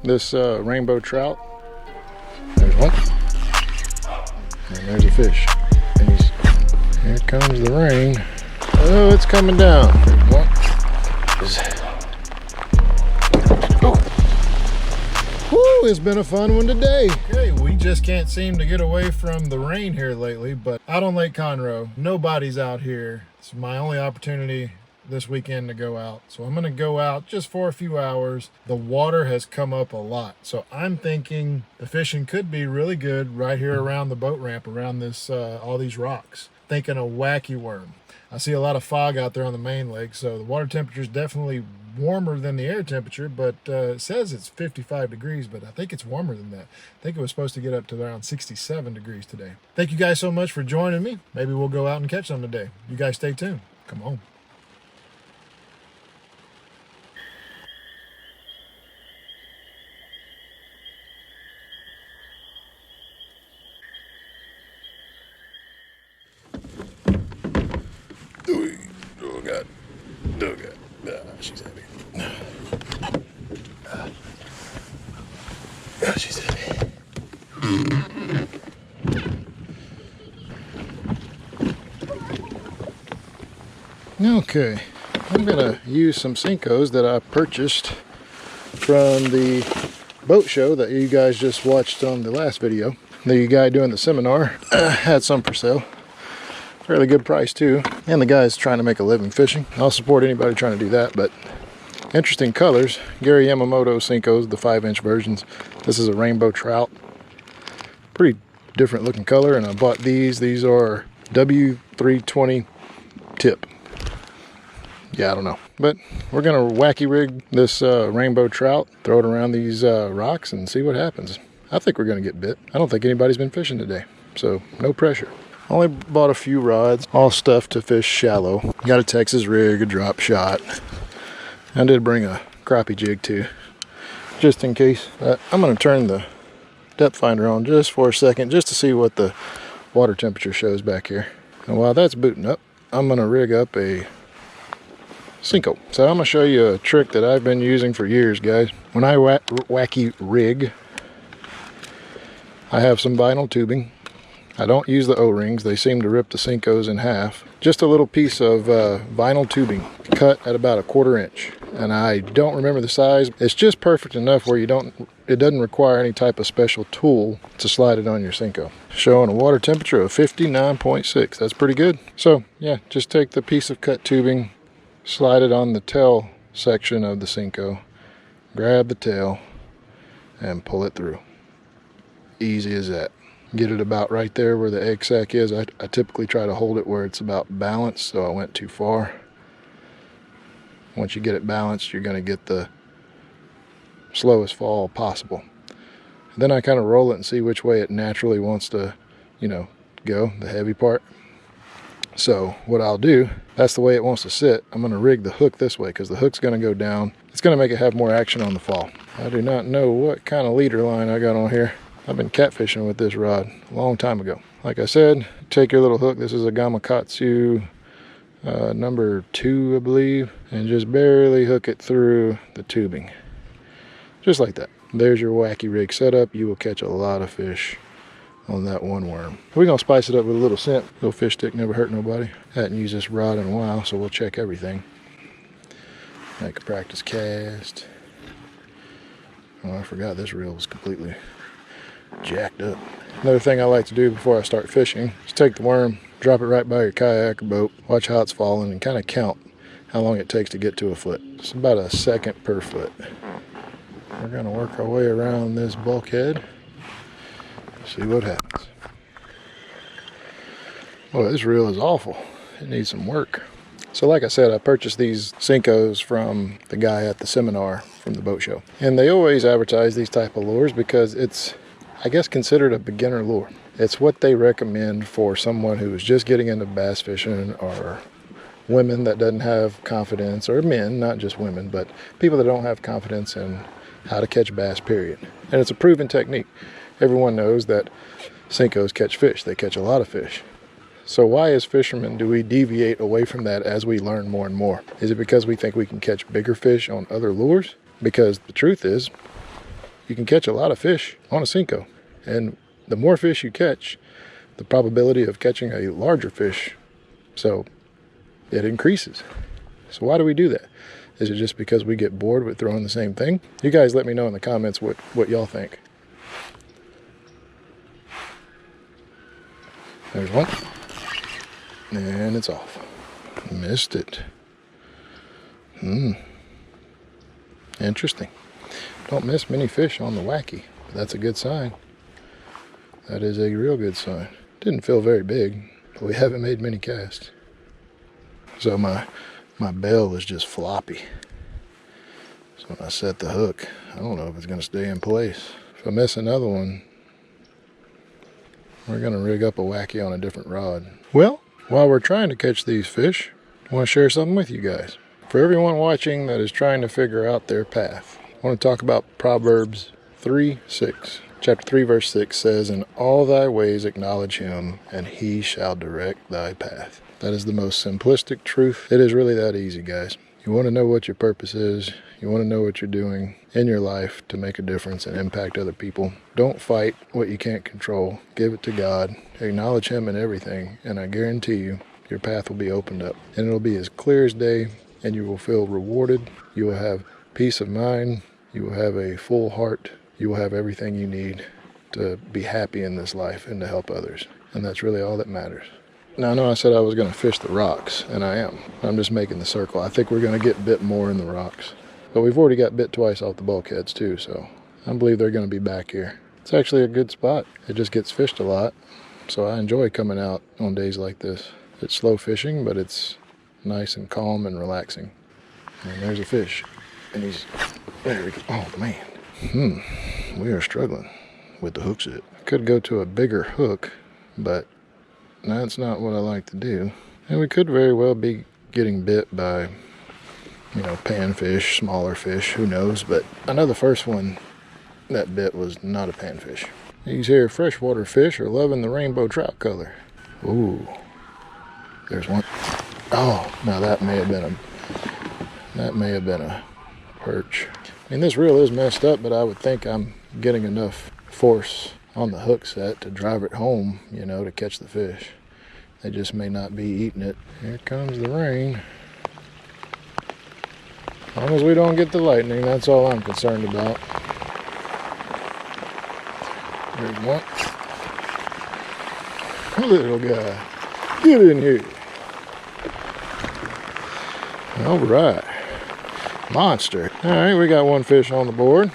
this rainbow trout. There's one. And there's a fish. And here comes the rain. Oh, it's coming down. There's one. Woo, it's been a fun one today. Okay, we just can't seem to get away from the rain here lately, but out on Lake Conroe, nobody's out here. It's my only opportunity this weekend to go out. So I'm gonna go out just for a few hours. The water has come up a lot. So I'm thinking the fishing could be really good right here around the boat ramp, around this, all these rocks. Thinking a wacky worm. I see a lot of fog out there on the main lake, so the water temperature is definitely warmer than the air temperature, but it says it's 55 degrees, but I think it's warmer than that. I think it was supposed to get up to around 67 degrees today. Thank you guys so much for joining me. Maybe we'll go out and catch some today. You guys stay tuned. Come on. Oh God. Oh God. She's heavy. Oh, she's heavy. Okay, I'm gonna use some Senkos that I purchased from the boat show that you guys just watched on the last video. The guy doing the seminar had some for sale. Fairly good price too, and the guy's trying to make a living fishing. I'll support anybody trying to do that, but interesting colors. Gary Yamamoto Senkos, the 5-inch versions. This is a rainbow trout. Pretty different looking color, and I bought these. These are W320 tip. Yeah, I don't know, but we're gonna wacky rig this rainbow trout, throw it around these rocks and see what happens. I think we're gonna get bit. I don't think anybody's been fishing today, so no pressure. Only bought a few rods, all stuff to fish shallow. Got a Texas rig, a drop shot. I did bring a crappie jig too, just in case. I'm gonna turn the depth finder on just for a second, just to see what the water temperature shows back here. And while that's booting up, I'm gonna rig up a Senko. So I'm gonna show you a trick that I've been using for years, guys. When I wacky rig, I have some vinyl tubing. I don't use the O-rings. They seem to rip the Senkos in half. Just a little piece of vinyl tubing cut at about 1/4 inch. And I don't remember the size. It's just perfect enough where it doesn't require any type of special tool to slide it on your Senko. Showing a water temperature of 59.6. That's pretty good. So yeah, just take the piece of cut tubing, slide it on the tail section of the Senko, grab the tail, and pull it through. Easy as that. Get it about right there where the egg sac is. I typically try to hold it where it's about balanced, so I went too far. Once you get it balanced, you're going to get the slowest fall possible. And then I kind of roll it and see which way it naturally wants to, go, the heavy part. So what I'll do, that's the way it wants to sit. I'm going to rig the hook this way because the hook's going to go down. It's going to make it have more action on the fall. I do not know what kind of leader line I got on here. I've been catfishing with this rod a long time ago. Like I said, take your little hook. This is a Gamakatsu number 2, I believe, and just barely hook it through the tubing. Just like that. There's your wacky rig setup. You will catch a lot of fish on that one worm. We're gonna spice it up with a little scent. Little fish stick never hurt nobody. Hadn't used this rod in a while, so we'll check everything. Make a practice cast. Oh, I forgot this reel was completely jacked up. Another thing I like to do before I start fishing is take the worm, drop it right by your kayak or boat, watch how it's falling, and kind of count how long it takes to get to a foot. It's about a second per foot. We're going to work our way around this bulkhead, see what happens. Boy, this reel is awful. It needs some work. So like I said, I purchased these Senkos from the guy at the seminar from the boat show. And they always advertise these type of lures because it's, I guess, considered a beginner lure. It's what they recommend for someone who is just getting into bass fishing, or women that doesn't have confidence, or men, not just women, but people that don't have confidence in how to catch bass, period. And it's a proven technique. Everyone knows that Senkos catch fish. They catch a lot of fish. So why as fishermen do we deviate away from that as we learn more and more? Is it because we think we can catch bigger fish on other lures? because the truth is, you can catch a lot of fish on a Senko. And the more fish you catch, the probability of catching a larger fish, so it increases. So why do we do that? Is it just because we get bored with throwing the same thing? You guys let me know in the comments what y'all think. There's one. And it's off. Missed it. Interesting. Don't miss many fish on the wacky. But that's a good sign. That is a real good sign. Didn't feel very big, but we haven't made many casts. So my bell is just floppy. So when I set the hook, I don't know if it's going to stay in place. If I miss another one, we're going to rig up a wacky on a different rod. Well, while we're trying to catch these fish, I want to share something with you guys. For everyone watching that is trying to figure out their path, I want to talk about Proverbs 3:6. Chapter 3 verse 6 says, "In all thy ways acknowledge him, and he shall direct thy path." That is the most simplistic truth. It is really that easy, guys. You want to know what your purpose is. You want to know what you're doing in your life to make a difference and impact other people. Don't fight what you can't control. Give it to God. Acknowledge him in everything, and I guarantee you, your path will be opened up. And it'll be as clear as day, and you will feel rewarded. You will have peace of mind. You will have a full heart. You will have everything you need to be happy in this life and to help others. And that's really all that matters. Now, I know I said I was going to fish the rocks, and I am. I'm just making the circle. I think we're going to get bit more in the rocks. But we've already got bit twice off the bulkheads too, so I believe they're going to be back here. It's actually a good spot. It just gets fished a lot, so I enjoy coming out on days like this. It's slow fishing, but it's nice and calm and relaxing. And there's a fish, and there we go. Oh, man. We are struggling with the hook set. Could go to a bigger hook, but that's not what I like to do. And we could very well be getting bit by, panfish, smaller fish, who knows. But I know the first one that bit was not a panfish. These here freshwater fish are loving the rainbow trout color. Ooh, there's one. Oh, now that may have been a perch. I mean, this reel is messed up, but I would think I'm getting enough force on the hook set to drive it home, to catch the fish. They just may not be eating it. Here comes the rain. As long as we don't get the lightning, that's all I'm concerned about. There's one. Little guy. Get in here. All right. Monster. All right, we got one fish on the board.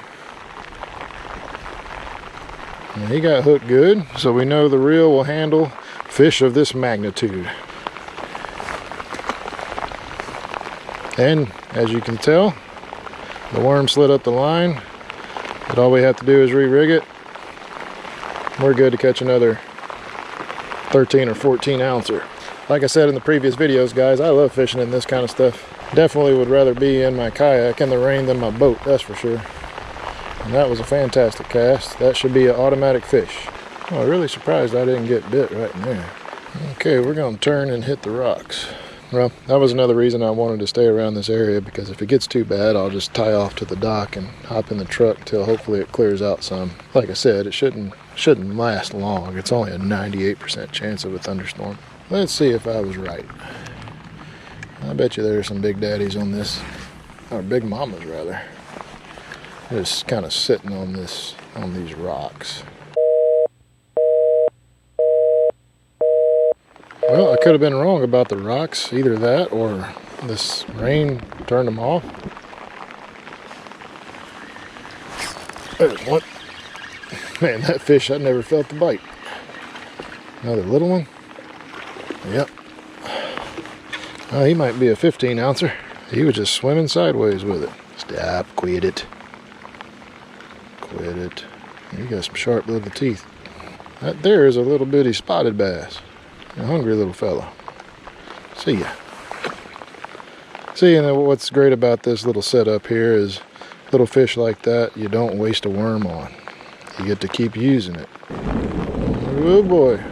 And he got hooked good, so we know the reel will handle fish of this magnitude. And as you can tell, the worm slid up the line, but all we have to do is re-rig it. We're good to catch another 13 or 14 ouncer. Like I said in the previous videos, guys, I love fishing in this kind of stuff. Definitely would rather be in my kayak in the rain than my boat, that's for sure. And that was a fantastic cast. That should be an automatic fish. Oh, I'm really surprised I didn't get bit right in there. Okay, we're going to turn and hit the rocks. Well, that was another reason I wanted to stay around this area, because if it gets too bad, I'll just tie off to the dock and hop in the truck till hopefully it clears out some. Like I said, it shouldn't last long. It's only a 98% chance of a thunderstorm. Let's see if I was right. I bet you there are some big daddies on this, or big mamas rather. Just kind of sitting on these rocks. Well, I could have been wrong about the rocks. Either that or this rain turned them off. There's one. Man, that fish, I never felt the bite. Another little one. Yep. He might be a 15 ouncer. He was just swimming sideways with it. Stop, quit it. Quit it. You got some sharp little teeth. That there is a little bitty spotted bass. A hungry little fella. See ya. See, and what's great about this little setup here is little fish like that, you don't waste a worm on. You get to keep using it. Oh boy.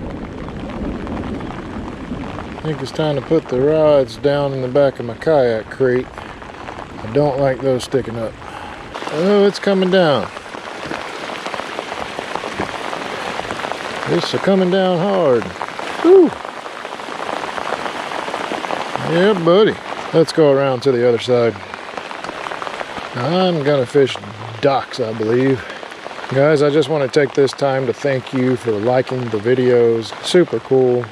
I think it's time to put the rods down in the back of my kayak crate. I don't like those sticking up. Oh, it's coming down. It's coming down hard. Woo! Yeah, buddy. Let's go around to the other side. I'm gonna fish docks, I believe. Guys, I just want to take this time to thank you for liking the videos. Super cool.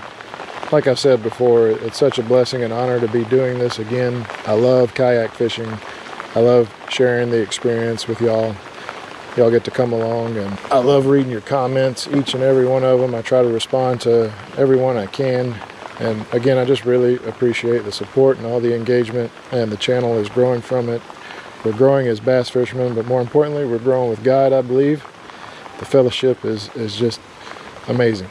Like I've said before, it's such a blessing and honor to be doing this again. I love kayak fishing. I love sharing the experience with y'all. Y'all get to come along, and I love reading your comments, each and every one of them. I try to respond to everyone I can. And again, I just really appreciate the support and all the engagement, and the channel is growing from it. We're growing as bass fishermen, but more importantly, we're growing with God, I believe. The fellowship is just amazing,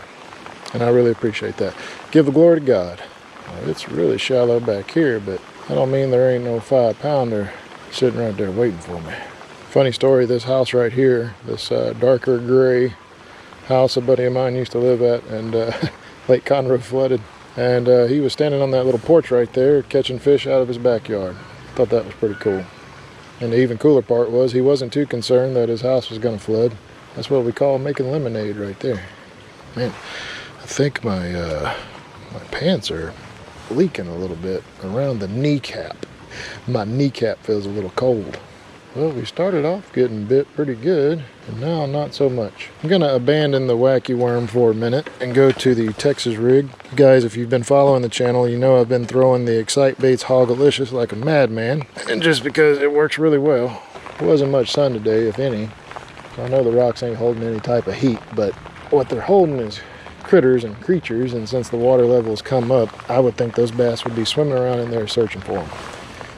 and I really appreciate that. Give the glory to God. It's really shallow back here, but I don't mean there ain't no 5-pounder sitting right there waiting for me. Funny story, this house right here, this darker gray house a buddy of mine used to live at, and Lake Conroe flooded. And he was standing on that little porch right there catching fish out of his backyard. Thought that was pretty cool. And the even cooler part was he wasn't too concerned that his house was going to flood. That's what we call making lemonade right there. Man, I think my pants are leaking a little bit around the kneecap. My kneecap feels a little cold. Well, we started off getting bit pretty good, and now not so much. I'm gonna abandon the wacky worm for a minute and go to the Texas rig. Guys, if you've been following the channel, you know I've been throwing the Excite Baits Hog-alicious like a madman, and just because it works really well. There wasn't much sun today, if any. I know the rocks ain't holding any type of heat, but what they're holding is critters and creatures, and since the water levels come up, I would think those bass would be swimming around in there searching for them.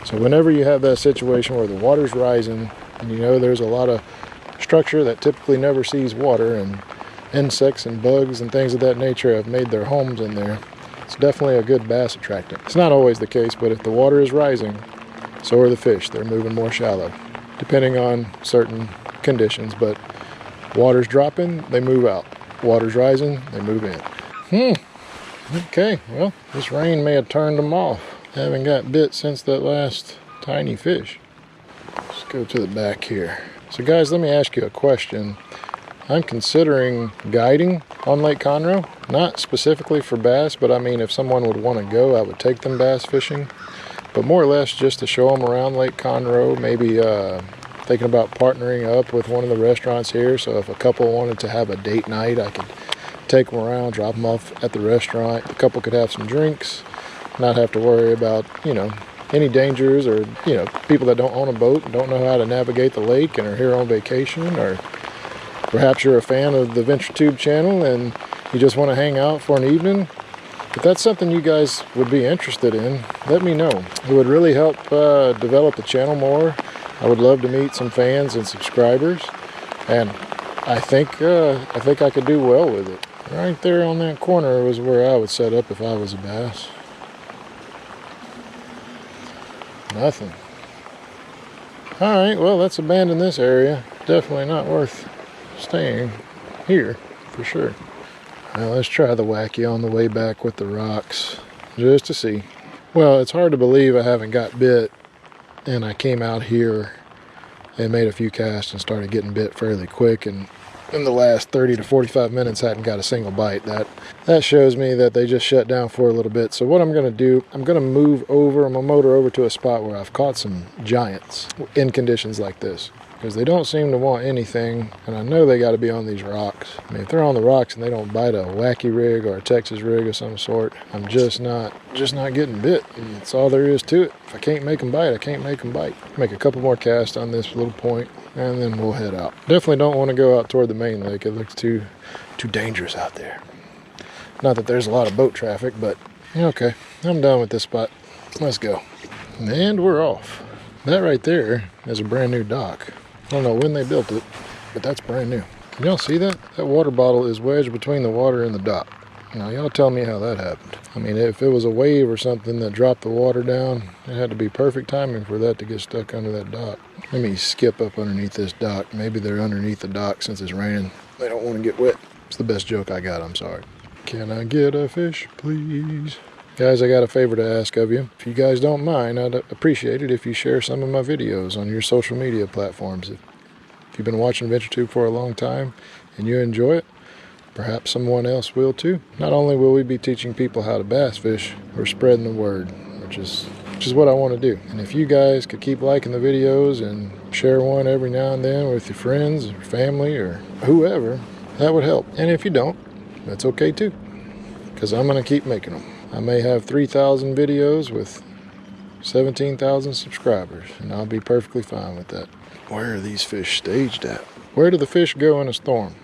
So whenever you have that situation where the water's rising, and you know there's a lot of structure that typically never sees water, and insects and bugs and things of that nature have made their homes in there, it's definitely a good bass attractant. It's not always the case, but if the water is rising, so are the fish. They're moving more shallow, depending on certain conditions. But water's dropping, they move out. Water's rising, they move in. Okay, well, this rain may have turned them off. Haven't got bit since that last tiny fish. Let's go to the back here. So guys, let me ask you a question. I'm considering guiding on Lake Conroe, not specifically for bass, but I mean if someone would want to go, I would take them bass fishing, but more or less just to show them around Lake Conroe. Maybe thinking about partnering up with one of the restaurants here, so if a couple wanted to have a date night, I could take them around, drop them off at the restaurant. The couple could have some drinks, not have to worry about, you know, any dangers, or, you know, people that don't own a boat and don't know how to navigate the lake and are here on vacation, or perhaps you're a fan of the VentureTube channel and you just want to hang out for an evening. If that's something you guys would be interested in, let me know. It would really help develop the channel more. I would love to meet some fans and subscribers, and I think I could do well with it. Right there on that corner was where I would set up if I was a bass. Nothing. Alright, well, let's abandon this area. Definitely not worth staying here, for sure. Now let's try the wacky on the way back with the rocks, just to see. Well, it's hard to believe I haven't got bit, and I came out here and made a few casts and started getting bit fairly quick, and in the last 30 to 45 minutes hadn't got a single bite. That shows me that they just shut down for a little bit. So what I'm going to do, I'm going to move over, I'm going to motor over to a spot where I've caught some giants in conditions like this, because they don't seem to want anything, and I know they got to be on these rocks. I mean, if they're on the rocks and they don't bite a wacky rig or a Texas rig of some sort, I'm just not getting bit. And that's all there is to it. If I can't make them bite, I can't make them bite. Make a couple more casts on this little point, and then we'll head out. Definitely don't want to go out toward the main lake. It looks too dangerous out there. Not that there's a lot of boat traffic, but okay, I'm done with this spot. Let's go. And we're off. That right there is a brand new dock. I don't know when they built it, but that's brand new. Can y'all see that? That water bottle is wedged between the water and the dock. Now y'all tell me how that happened. I mean, if it was a wave or something that dropped the water down, it had to be perfect timing for that to get stuck under that dock. Let me skip up underneath this dock. Maybe they're underneath the dock since it's raining. They don't want to get wet. It's the best joke I got, I'm sorry. Can I get a fish, please? Guys, I got a favor to ask of you. If you guys don't mind, I'd appreciate it if you share some of my videos on your social media platforms. If you've been watching VentureTube for a long time and you enjoy it, perhaps someone else will too. Not only will we be teaching people how to bass fish, we're spreading the word, which is what I want to do. And if you guys could keep liking the videos and share one every now and then with your friends or family or whoever, that would help. And if you don't, that's okay too, because I'm going to keep making them. I may have 3,000 videos with 17,000 subscribers, and I'll be perfectly fine with that. Where are these fish staged at? Where do the fish go in a storm?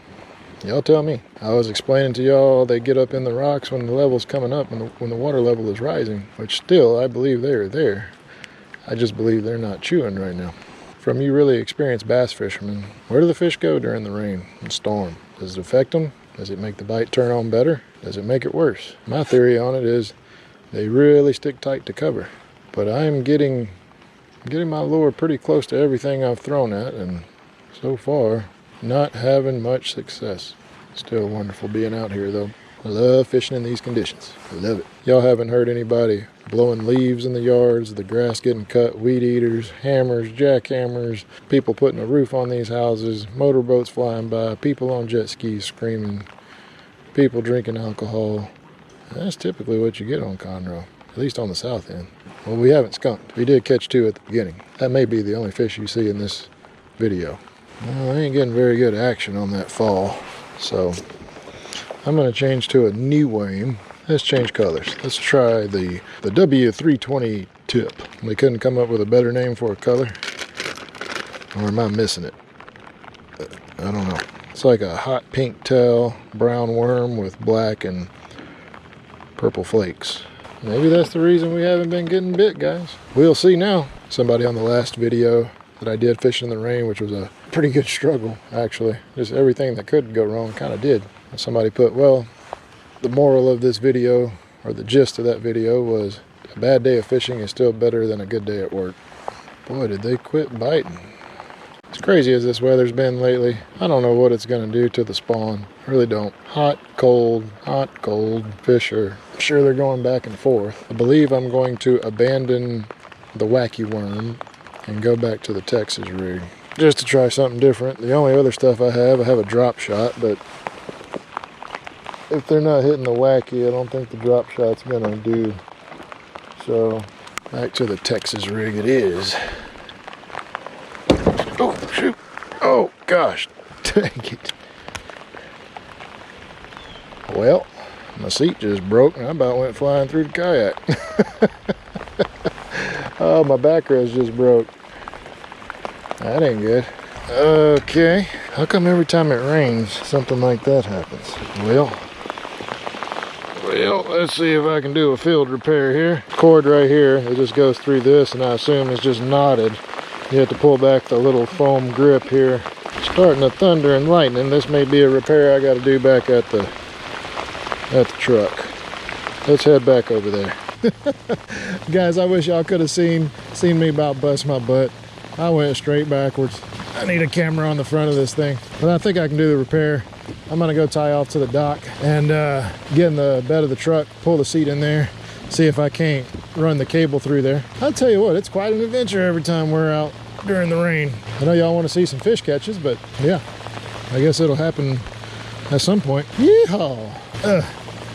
Y'all tell me. I was explaining to y'all they get up in the rocks when the level's coming up, when the water level is rising, which still I believe they're there. I just believe they're not chewing right now. From you really experienced bass fishermen, where do the fish go during the rain and storm? Does it affect them? Does it make the bite turn on better? Does it make it worse? My theory on it is they really stick tight to cover. But I'm getting my lure pretty close to everything I've thrown at, and so far, not having much success. Still wonderful being out here though. I love fishing in these conditions. I love it. Y'all haven't heard anybody blowing leaves in the yards, the grass getting cut, weed eaters, hammers, jackhammers, people putting a roof on these houses, motorboats flying by, people on jet skis screaming, people drinking alcohol. That's typically what you get on Conroe, at least on the south end. Well, we haven't skunked. We did catch 2 at the beginning. That may be the only fish you see in this video. Well, I ain't getting very good action on that fall, so I'm going to change to a new worm. Let's change colors. Let's try the W320 tip. They couldn't come up with a better name for a color? Or am I missing it? I don't know. It's like a hot pink tail brown worm with black and purple flakes. Maybe that's the reason we haven't been getting bit, guys. We'll see now. Somebody on the last video that I did fishing in the rain, which was a pretty good struggle, actually. Just everything that could go wrong kind of did. Somebody put, well, the moral of this video, or the gist of that video, was a bad day of fishing is still better than a good day at work. Boy, did they quit biting. As crazy as this weather's been lately, I don't know what it's going to do to the spawn. I really don't. Hot, cold, fish are, I'm sure they're going back and forth. I believe I'm going to abandon the wacky worm and go back to the Texas rig, just to try something different. The only other stuff I have a drop shot, but if they're not hitting the wacky, I don't think the drop shot's gonna do. So back to the Texas rig it is. Oh shoot! Oh gosh, dang it! Well, my seat just broke and I about went flying through the kayak. Oh, my backrest just broke. That ain't good. Okay, how come every time it rains something like that happens? Well, let's see if I can do a field repair here. Cord right here, it just goes through this, and I assume it's just knotted. You have to pull back the little foam grip here. Starting to thunder and lightning. This may be a repair I got to do back at the truck. Let's head back over there. Guys, I wish y'all could have seen me about bust my butt. I went straight backwards. I need a camera on the front of this thing, but I think I can do the repair. I'm gonna go tie off to the dock and get in the bed of the truck, pull the seat in there, see if I can't run the cable through there. I'll tell you what, it's quite an adventure every time we're out during the rain. I know y'all want to see some fish catches, but yeah, I guess it'll happen at some point. Yeehaw!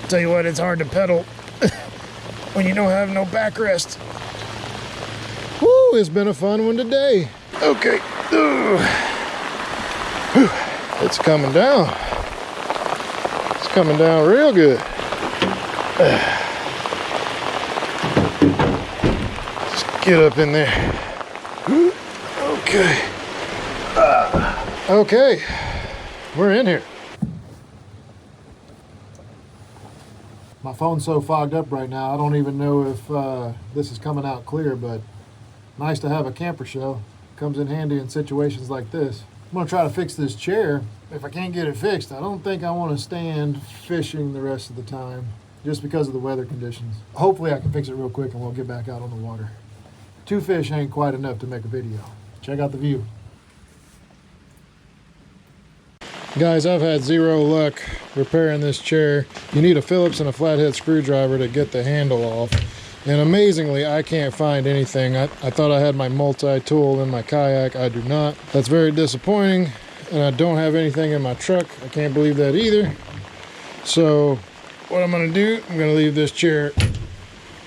Tell you what, it's hard to pedal when you don't have no backrest. Woo, it's been a fun one today. Okay. It's coming down. It's coming down real good. Let's get up in there. Okay. Okay. We're in here. My phone's so fogged up right now, I don't even know if this is coming out clear, but nice to have a camper show. Comes in handy in situations like this. I'm gonna try to fix this chair. If I can't get it fixed, I don't think I want to stand fishing the rest of the time just because of the weather conditions. Hopefully I can fix it real quick and we'll get back out on the water. 2 fish ain't quite enough to make a video. Check out the view. Guys, I've had zero luck repairing this chair. You need a Phillips and a flathead screwdriver to get the handle off. And amazingly, I can't find anything. I thought I had my multi-tool in my kayak. I do not. That's very disappointing. And I don't have anything in my truck. I can't believe that either. So what I'm gonna do, I'm gonna leave this chair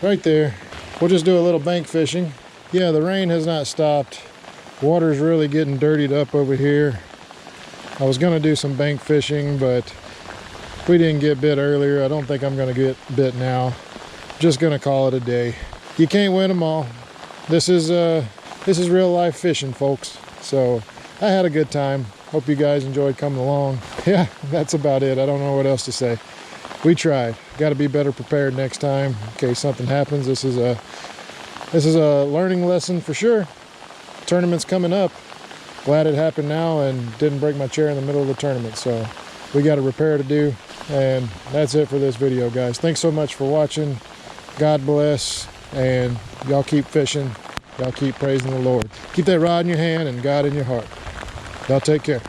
right there. We'll just do a little bank fishing. Yeah, the rain has not stopped. Water's really getting dirtied up over here. I was gonna do some bank fishing, but we didn't get bit earlier. I don't think I'm gonna get bit now. Just gonna call it a day. You can't win them all. This is real life fishing, folks. So I had a good time. Hope you guys enjoyed coming along. Yeah, that's about it. I don't know what else to say. We tried. Got to be better prepared next time in case something happens. This is a learning lesson for sure. Tournament's coming up. Glad it happened now and didn't break my chair in the middle of the tournament. So we got a repair to do. And that's it for this video, guys. Thanks so much for watching. God bless. And y'all keep fishing. Y'all keep praising the Lord. Keep that rod in your hand and God in your heart. Y'all take care.